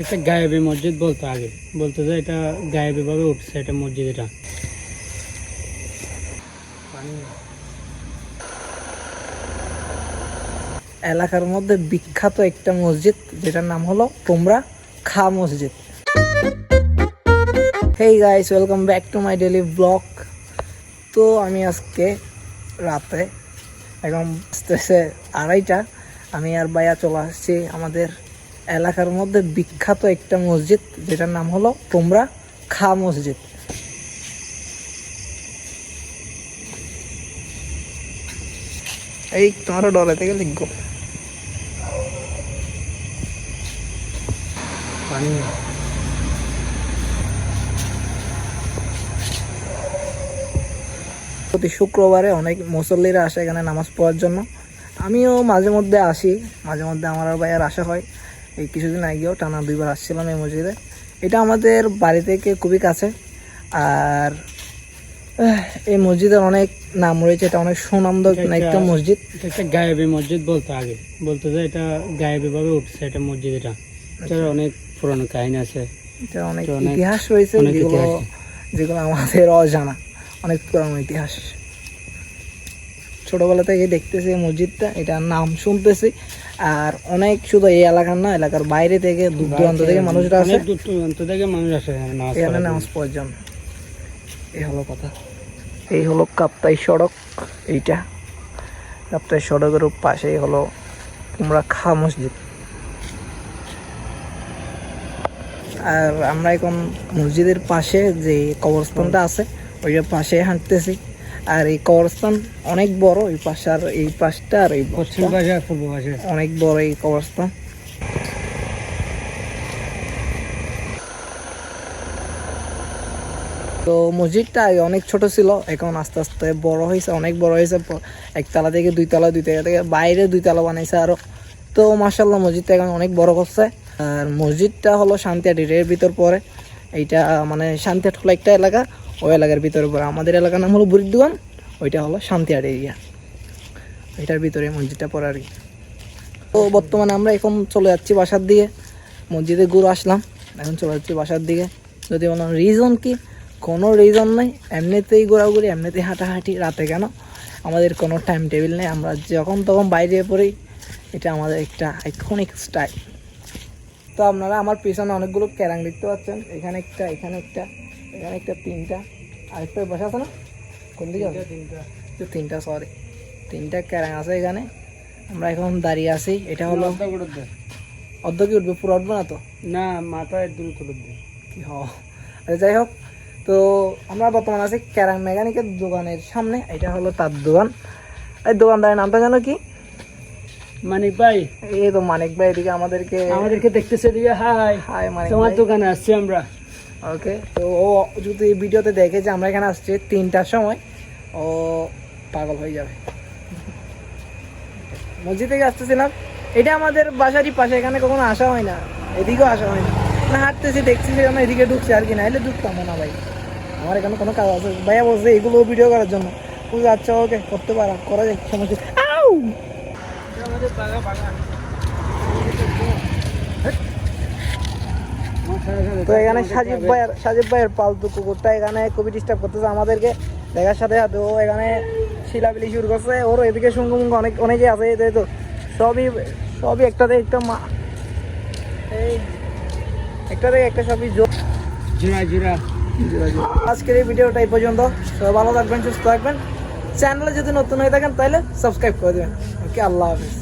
একটা গায়েবী মসজিদ বলতো আগে, বলতো যে এটা গায়েবী ভাবে উঠছে এটা মসজিদ। এটা এলাকার মধ্যে বিখ্যাত একটা মসজিদ যেটার নাম হলো তোমরা খা মসজিদ। Hey guys, welcome back to my daily blog. তো আমি আজকে রাতে এখন আসতেছে 2:30, আমি আর ভাইয়া চলে আসছি আমাদের এলাকার মধ্যে বিখ্যাত একটা মসজিদ যেটার নাম হলো তোমরা খা মসজিদ। এই তোমার ডলে থেকে লিখবো পানি প্রতি শুক্রবারে অনেক মুসল্লিরা আসে এখানে নামাজ পড়ার জন্য। আমিও মাঝে মধ্যে আসি, মাঝে মধ্যে আমার আর ভাইয়ার আসা হয়। এই কিছুদিন আগেও টানা 2বার আসছিলাম এই মসজিদে। এটা আমাদের বাড়ি থেকে খুবই কাছে। আর এই মসজিদের অনেক নাম রয়েছে, এটা অনেক সুনামধন্য একটা মসজিদ। এটা একটা গায়েবী মসজিদ বলতো আগে, বলতো যে এটা গায়েবী ভাবে উঠছে এটা মসজিদ। এটার অনেক পুরনো কাহিনী আছে, এটা অনেক ইতিহাস রয়েছে যেগুলো আমাদের অজানা, অনেক পুরানো ইতিহাস। ছোটবেলা থেকে দেখতেছি এই মসজিদটা, এটার নাম শুনতেছি। আর অনেক শুধু এই এলাকার না, এলাকার বাইরে থেকে দূর দূরান্ত থেকে মানুষরা আসে, দূর দূরান্ত থেকে মানুষ আসে এখানে নামাজ পড়ার জন্য। এই হলো কথা। এই হলো কাপ্তাই সড়ক। এইটা কাপ্তাই সড়কের পাশেই হলো তোমরা খা মসজিদ। আর আমরা এখন মসজিদের পাশে যে কবরস্থানটা আছে ওইটার পাশে হাঁটতেছি। আর এই কবরস্থান অনেক বড়, এই পাশে আর এই পাশটা আর এই পশ্চিম পাশে আর পূর্ব পাশে অনেক বড় এই কবরস্থান। তো মসজিদটা আগে অনেক ছোট ছিল, এখন আস্তে আস্তে বড় হয়েছে, অনেক বড় হয়েছে। 1 তলা থেকে 2 তলা, 2 তলা থেকে বাইরে 2 তলা বানাইছে আরো। তো মাশাআল্লাহ মসজিদটা এখন অনেক বড় করছে। আর মসজিদটা হলো শান্তিহাটির এর ভিতর পড়ে। এইটা মানে শান্তিহাট হলো একটা এলাকা, ওই এলাকার ভিতরে পড়ে। আমাদের এলাকার নাম হলো বুড়িদোয়ান, ওইটা হলো শান্তিহাট এরিয়া, এটার ভিতরে মসজিদটা পড়ে আর কি। তো বর্তমানে আমরা এখন চলে যাচ্ছি বাসার দিকে। মসজিদে ঘুরে আসলাম, এখন চলে যাচ্ছি বাসার দিকে। যদি বললাম রিজন কি, কোনো রিজন নেই, এমনিতেই ঘোরাঘুরি, এমনিতেই হাঁটাহাঁটি। রাতে কেন, আমাদের কোনো টাইম টেবিল নেই, আমরা যখন তখন বাইরে পড়ি। এটা আমাদের একটা আইকনিক স্টাইল। তো আপনারা আমার পিছনে অনেকগুলো ক্যারাং দেখতে পাচ্ছেন, এখানে একটা, এখানে একটা, এখানে একটা, 3টা। আরেকটা বসে আছে না, কোন দিকে আছে? 3টা, সরি 3টা ক্যারাং আছে এখানে। আমরা এখন দাঁড়িয়ে আছি। এটা হলো অর্ধ কি উঠবে, পুরো উঠবে না তো? না, মাথায় দূর করে দেবে কি হ। যাই হোক, তো আমরা বর্তমানে আছি ক্যারাং মেকানিকের দোকানের সামনে। এটা হলো তার দোকান। এই দোকানদারের নামটা জানো কি? মানিক ভাই। এই তো মানিক ভাই এদিকে আমাদেরকে দেখতেছে, দিকে হাই হাই মানিক তোমার ভাই। দোকানে আসছি আমরা। ওকে, তো ও যদি এই ভিডিওতে দেখে যে আমরা এখানে আসছি 3টার সময়, ও পাগল হয়ে যাবে। মসজিদ থেকে আসতেছিলাম, এটা আমাদের বাসারই পাশে, এখানে কখনো আসা হয় না, এদিকেও আসা হয় না। না হাঁটতেছি, দেখছি সেখানে এদিকে ঢুকছে আর কি, না এলে ঢুকতাম না ভাই। আমার এখানে কোনো কাজ আছে? ভাইয়া বলছে এগুলো ভিডিও করার জন্য। বুঝতে আচ্ছা, ওকে করতে পারা, করা যায়, সমস্যা। আউ তো এখানে সাজিব ভাইয়ের পালতু কুকুরটা এখানে খুবই ডিস্টার্ব করতেছে আমাদেরকে। দেখার সাথে সাথে ও এখানে শিলাবিলি শুরু করছে। ওর এদিকে সঙ্গ মুঙ্গ অনেকে আছে, এই তো সবই একটাতে একটা মা, এই একটাতে একটা সবই জিরা আজকের এই ভিডিওটা এই পর্যন্ত। সবাই ভালো থাকবেন, সুস্থ থাকবেন। চ্যানেলে যদি নতুন হয়ে থাকেন তাহলে সাবস্ক্রাইব করে দেবেন। ওকে, আল্লাহ হাফিজ।